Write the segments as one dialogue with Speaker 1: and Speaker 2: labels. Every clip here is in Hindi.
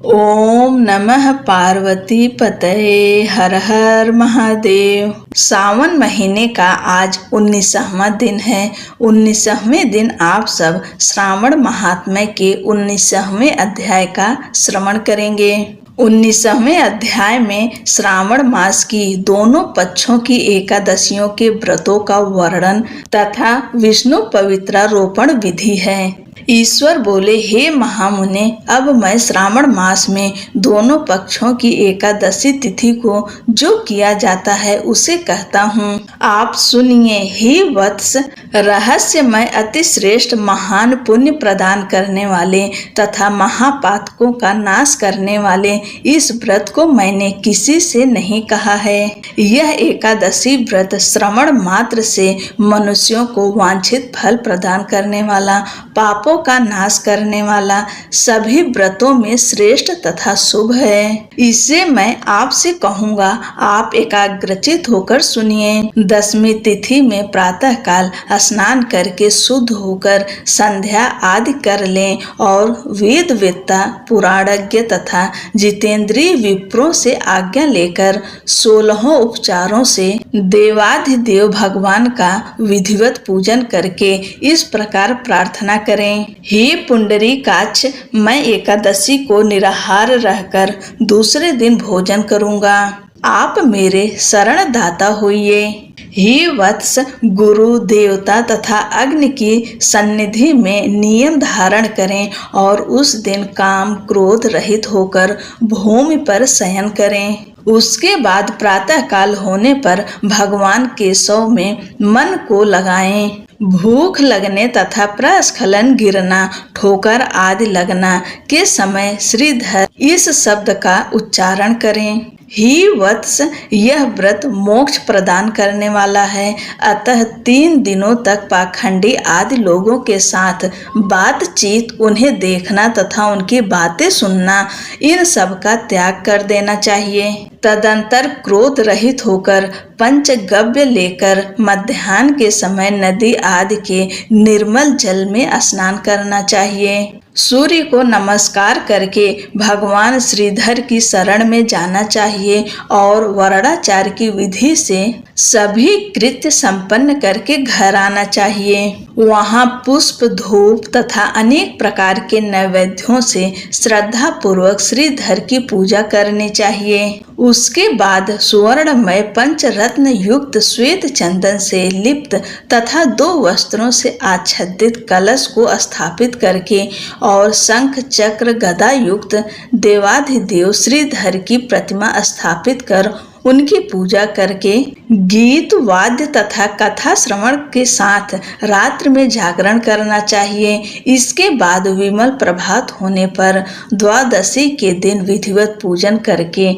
Speaker 1: ओम नमः पार्वती पतये हर हर महादेव। सावन महीने का आज 19वां दिन है। 19वें दिन आप सब श्रावण महात्म्य के 19वें अध्याय का श्रवण करेंगे। 19वें अध्याय में श्रावण मास की दोनों पक्षों की एकादशियों के व्रतों का वर्णन तथा विष्णु पवित्रारोपण विधि है। ईश्वर बोले, हे महामुने, अब मैं श्रावण मास में दोनों पक्षों की एकादशी तिथि को जो किया जाता है उसे कहता हूँ। आप सुनिए। हे वत्स, रहस्यमय अति श्रेष्ठ महान पुण्य प्रदान करने वाले तथा महापातकों का नाश करने वाले इस व्रत को मैंने किसी से नहीं कहा है। यह एकादशी व्रत श्रवण मात्र से मनुष्यों को वांछित फल प्रदान करने वाला, पापों का नाश करने वाला, सभी व्रतों में श्रेष्ठ तथा शुभ है। इसे मैं आपसे कहूँगा, आप एकाग्रचित होकर सुनिए। 10वीं तिथि में प्रातः काल स्नान करके शुद्ध होकर संध्या आदि कर लें और वेद वेत्ता, पुराणज्ञ तथा जितेंद्रीय विप्रों से आज्ञा लेकर 16 उपचारों से देवाधिदेव भगवान का विधिवत पूजन करके इस प्रकार प्रार्थना करें। हे पुंडरीकाक्ष, मैं एकादशी को निराहार रहकर दूसरे दिन भोजन करूंगा। आप मेरे शरणदाता होइए। हे वत्स, गुरु, देवता तथा अग्नि की सन्निधि में नियम धारण करें और उस दिन काम क्रोध रहित होकर भूमि पर शयन करें। उसके बाद प्रातः काल होने पर भगवान केशव में मन को लगाएं। भूख लगने तथा प्रस्खलन, गिरना, ठोकर आदि लगना के समय श्रीधर इस शब्द का उच्चारण करें। ही वत्स, यह व्रत मोक्ष प्रदान करने वाला है, अतः 3 दिनों तक पाखंडी आदि लोगों के साथ बातचीत, उन्हें देखना तथा उनकी बातें सुनना, इन सब का त्याग कर देना चाहिए। तदंतर क्रोध रहित होकर पंचगव्य लेकर मध्याह्न के समय नदी आदि के निर्मल जल में स्नान करना चाहिए। सूर्य को नमस्कार करके भगवान श्रीधर की शरण में जाना चाहिए और वर्णाचार की विधि से सभी कृत्य संपन्न करके घर आना चाहिए। वहाँ पुष्प, धूप तथा अनेक प्रकार के नैवेद्यों से श्रद्धा पूर्वक श्रीधर की पूजा करनी चाहिए। उसके बाद सुवर्णमय पंचरत्न युक्त श्वेत चंदन से लिप्त तथा 2 वस्त्रों से आच्छादित कलश को स्थापित करके और शंख चक्र गदा युक्त देवाधिदेव श्रीधर की प्रतिमा स्थापित कर उनकी पूजा करके गीत, वाद्य तथा कथा श्रवण के साथ रात्रि में जागरण करना चाहिए। इसके बाद विमल प्रभात होने पर द्वादशी के दिन विधिवत पूजन करके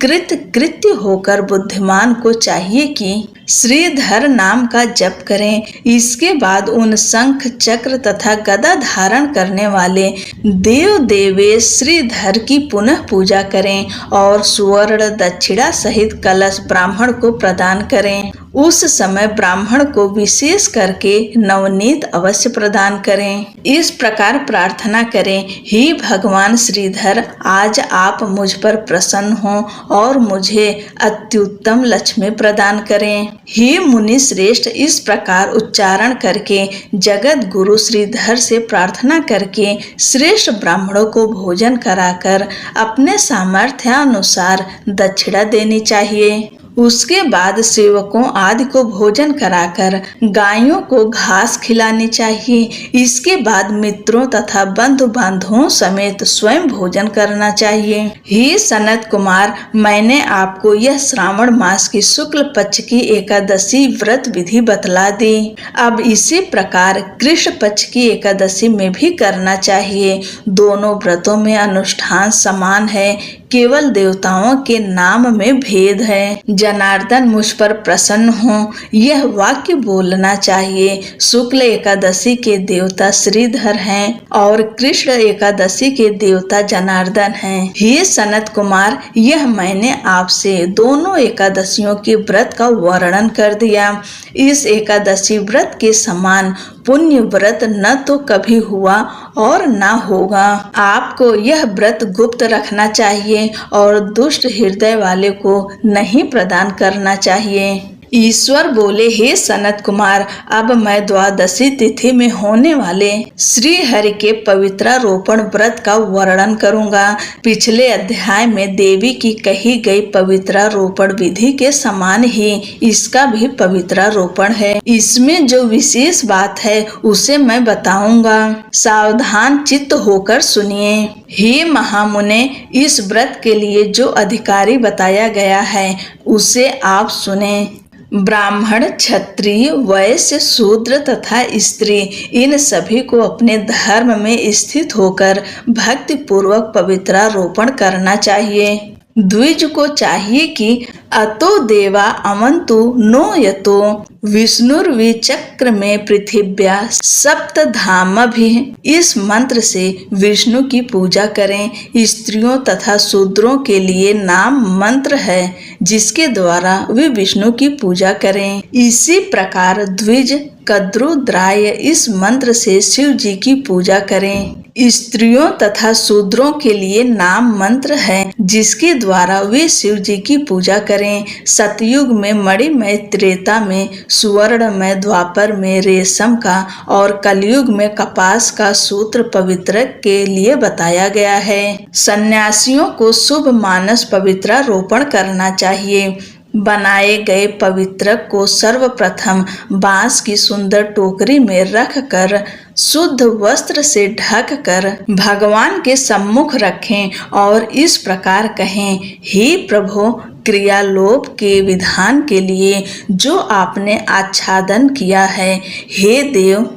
Speaker 1: कृत्य होकर बुद्धिमान को चाहिए कि श्रीधर नाम का जप करें। इसके बाद उन शंख चक्र तथा गदा धारण करने वाले देव देवेश श्रीधर की पुनः पूजा करें और सुवर्ण दक्षिणा सहित कलश ब्राह्मण को प्रदान करें। उस समय ब्राह्मण को विशेष करके नवनीत अवश्य प्रदान करें। इस प्रकार प्रार्थना करें, हे भगवान श्रीधर, आज आप मुझ पर प्रसन्न हों और मुझे अत्युत्तम लक्ष्मी प्रदान करें। हे मुनि श्रेष्ठ, इस प्रकार उच्चारण करके जगत गुरु श्रीधर से प्रार्थना करके श्रेष्ठ ब्राह्मणों को भोजन कराकर अपने सामर्थ्यानुसार दक्षिणा देनी चाहिए। उसके बाद सेवकों आदि को भोजन कराकर गायों को घास खिलानी चाहिए। इसके बाद मित्रों तथा बंधु बांधवों समेत स्वयं भोजन करना चाहिए। हे सनत कुमार, मैंने आपको यह श्रावण मास की शुक्ल पक्ष की एकादशी व्रत विधि बतला दी। अब इसी प्रकार कृष्ण पक्ष की एकादशी में भी करना चाहिए। दोनों व्रतों में अनुष्ठान समान है, केवल देवताओं के नाम में भेद है। जनार्दन, मुझ पर प्रसन्न हो, यह वाक्य बोलना चाहिए। शुक्ल एकादशी के देवता श्रीधर हैं और कृष्ण एकादशी के देवता जनार्दन हैं। हे सनत कुमार, यह मैंने आपसे दोनों एकादशियों के व्रत का वर्णन कर दिया। इस एकादशी व्रत के समान पुण्य व्रत न तो कभी हुआ और न होगा। आपको यह व्रत गुप्त रखना चाहिए और दुष्ट हृदय वाले को नहीं प्रदान करना चाहिए। ईश्वर बोले, हे सनत कुमार, अब मैं द्वादशी तिथि में होने वाले श्री हरि के पवित्रारोपण व्रत का वर्णन करूंगा। पिछले अध्याय में देवी की कही गई पवित्रारोपण विधि के समान ही इसका भी पवित्रारोपण है। इसमें जो विशेष बात है उसे मैं बताऊंगा, सावधान चित्त होकर सुनिए। हे महामुने, इस व्रत के लिए जो अधिकारी बताया गया है उसे आप सुने। ब्राह्मण, क्षत्रिय, वैश्य, शूद्र तथा स्त्री, इन सभी को अपने धर्म में स्थित होकर भक्ति पूर्वक पवित्रारोपण करना चाहिए। द्विज को चाहिए कि अतो देवा अमंतु नो यतो विष्णुर्विचक्र में पृथिव्या सप्तधाम भी, इस मंत्र से विष्णु की पूजा करें। स्त्रियों तथा शूद्रों के लिए नाम मंत्र है जिसके द्वारा वे विष्णु की पूजा करें। इसी प्रकार द्विज, कद्रु, द्राय इस मंत्र से शिव जी की पूजा करें। स्त्रियों तथा शूद्रों के लिए नाम मंत्र है जिसके द्वारा वे शिव जी की पूजा करें। सतयुग में मणिमय, त्रेता में सुवर्णमय, द्वापर में रेशम का और कलयुग में कपास का सूत्र पवित्रक के लिए बताया गया है। सन्यासियों को शुभ मानस पवित्रारोपण करना चाहिए। बनाए गए पवित्रक को सर्वप्रथम बांस की सुंदर टोकरी में रखकर शुद्ध वस्त्र से ढककर भगवान के सम्मुख रखें और इस प्रकार कहें, हे प्रभु, क्रियालोप के विधान के लिए जो आपने आच्छादन किया है, हे देव,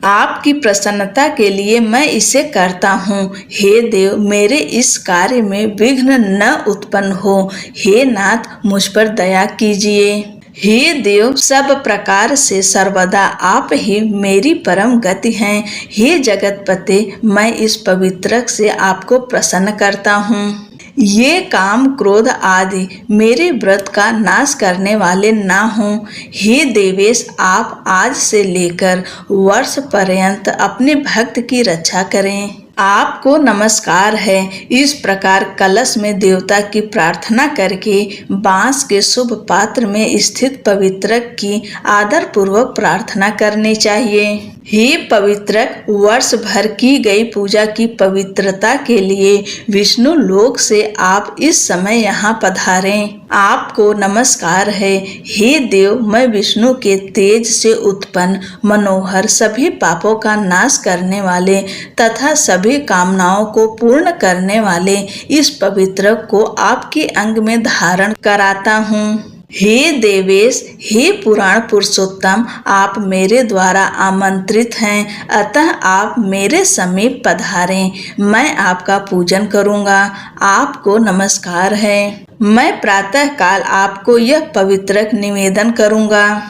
Speaker 1: आपकी प्रसन्नता के लिए मैं इसे करता हूँ। हे देव, मेरे इस कार्य में विघ्न न उत्पन्न हो। हे नाथ, मुझ पर दया कीजिए। हे देव, सब प्रकार से सर्वदा आप ही मेरी परम गति हैं। हे जगतपते, मैं इस पवित्रक से आपको प्रसन्न करता हूँ। ये काम, क्रोध आदि मेरे व्रत का नाश करने वाले ना हों। हे देवेश, आप आज से लेकर वर्ष पर्यंत अपने भक्त की रक्षा करें। आपको नमस्कार है। इस प्रकार कलश में देवता की प्रार्थना करके बांस के शुभ पात्र में स्थित पवित्रक की आदर पूर्वक प्रार्थना करनी चाहिए। हे पवित्रक, वर्ष भर की गई पूजा की पवित्रता के लिए विष्णु लोक से आप इस समय यहाँ पधारें। आपको नमस्कार है। हे देव, मैं विष्णु के तेज से उत्पन्न मनोहर, सभी पापों का नाश करने वाले तथा सभी कामनाओं को पूर्ण करने वाले इस पवित्रक को आपके अंग में धारण कराता हूँ। हे देवेश, हे पुराण पुरुषोत्तम, आप मेरे द्वारा आमंत्रित हैं, अतः आप मेरे समीप पधारें। मैं आपका पूजन करूंगा। आपको नमस्कार है। मैं प्रातः काल आपको यह पवित्रक निवेदन करूंगा।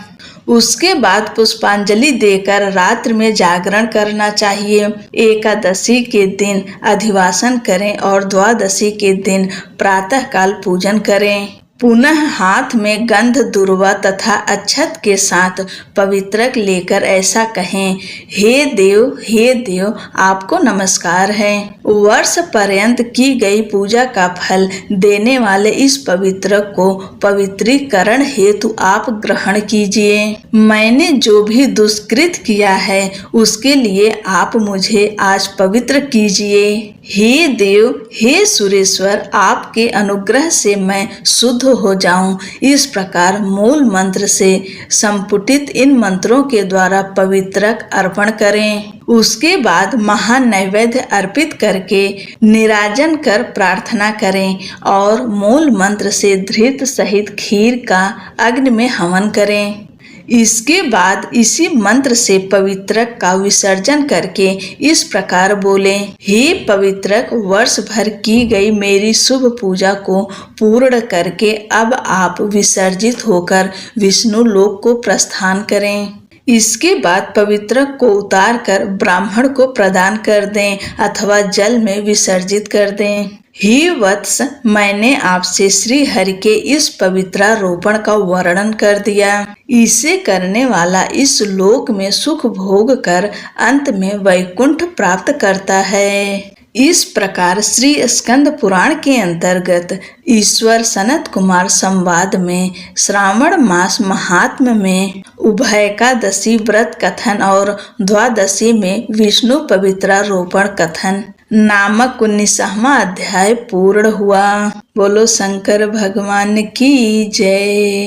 Speaker 1: उसके बाद पुष्पांजलि देकर रात्रि में जागरण करना चाहिए। एकादशी के दिन अधिवासन करें और द्वादशी के दिन प्रातः काल पूजन करें। पुनः हाथ में गंध दुर्वा तथा अक्षत के साथ पवित्रक लेकर ऐसा कहें, हे देव, आपको नमस्कार है। वर्ष पर्यंत की गई पूजा का फल देने वाले इस पवित्रक को पवित्रीकरण हेतु आप ग्रहण कीजिए। मैंने जो भी दुष्कृत किया है उसके लिए आप मुझे आज पवित्र कीजिए। हे देव, हे सुरेश्वर, आपके अनुग्रह से मैं शुद्ध हो जाऊं। इस प्रकार मूल मंत्र से संपुटित इन मंत्रों के द्वारा पवित्रक अर्पण करें। उसके बाद महानैवेद्य अर्पित करके निराजन कर प्रार्थना करें और मूल मंत्र से धृत सहित खीर का अग्नि में हवन करें। इसके बाद इसी मंत्र से पवित्रक का विसर्जन करके इस प्रकार बोले, हे पवित्रक, वर्ष भर की गई मेरी शुभ पूजा को पूर्ण करके अब आप विसर्जित होकर विष्णु लोक को प्रस्थान करें। इसके बाद पवित्रक को उतार कर ब्राह्मण को प्रदान कर दें अथवा जल में विसर्जित कर दें। हे वत्स, मैंने आपसे श्री हरि के इस पवित्रारोपण का वर्णन कर दिया। इसे करने वाला इस लोक में सुख भोग कर अंत में वैकुंठ प्राप्त करता है। इस प्रकार श्री स्कंद पुराण के अंतर्गत ईश्वर सनत कुमार संवाद में श्रावण मास महात्म्य में उभयकादशी व्रत कथन और द्वादशी में विष्णु पवित्रारोपण कथन नामक 19वां अध्याय पूर्ण हुआ। बोलो शंकर भगवान की जय।